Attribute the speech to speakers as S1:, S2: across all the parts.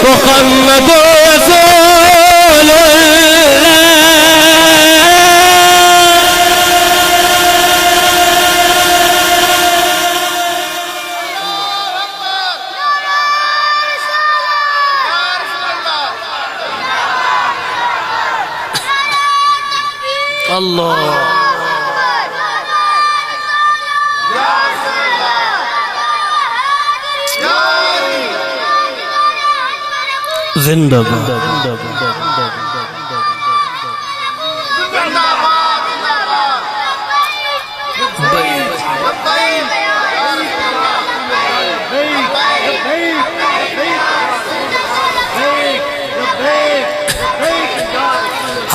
S1: محمد رسول اللہ زندہ باد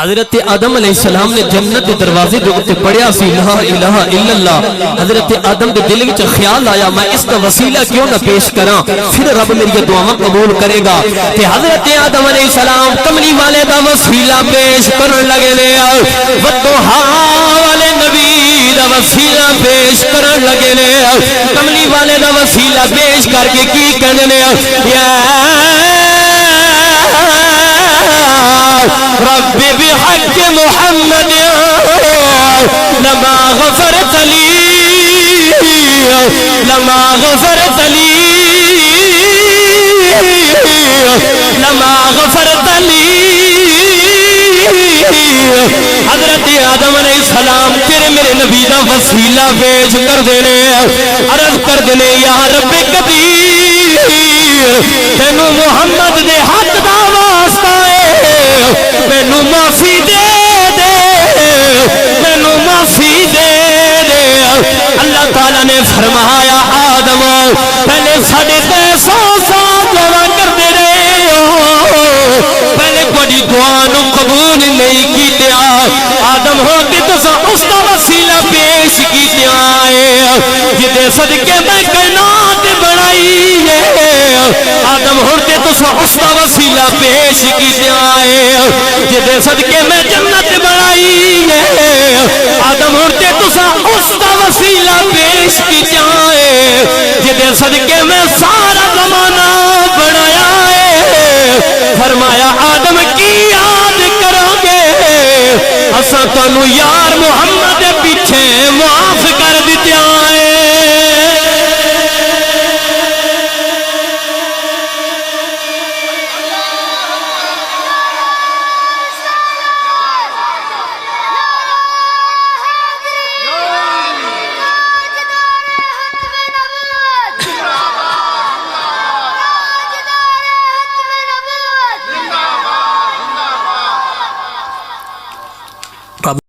S1: حضرت آدم علیہ السلام نے جنت کے دروازے جو تے پڑھیا سی لا الہ الا اللہ حضرت آدم کے دل وچ خیال آیا میں اس کا وسیلہ کیوں نہ پیش کراں پھر رب میری دعاواں قبول کرے گا کہ حضرت آدم علیہ السلام کملی والے دا وسیلہ پیش کرن لگے نے وضحا والے نبی دا وسیلہ پیش کرن لگے نے کملی والے دا وسیلہ پیش کر کے کی کہنے نے یا رب بحق محمد لما غفرت لي لما غفرت لي لما غفرت لي حضرت آدم علیہ السلام تیرے میرے نبی دا وسیلہ پیش کر دینے عرض کر دینے یا رب قدیر تینو محمد دے حق دا واسطہ مینو معافی دے دے مینو معافی دے دے اللہ تعالیٰ نے فرمایا آدم پہلے ساڑھے 300 سال دعا کرتے رہے پہلے بڑی دعا نو قبول نہیں کی دیا آدم ہوتے تو اس کا وسیلہ پیش کی دیا جدے صدقے میں کائنات بڑھائی ہے آدم ہوتے تو اس کا وسیلہ پیش کی دیا جدے صدقے میں جنت بڑھائی ہے آدم ہوتے تو اس کا وسیلہ پیش کی جائے جدے صدقے میں سارا زمانہ بڑھایا ہے فرمایا آدم کی یاد کرو گے اساں تانوں یار محمد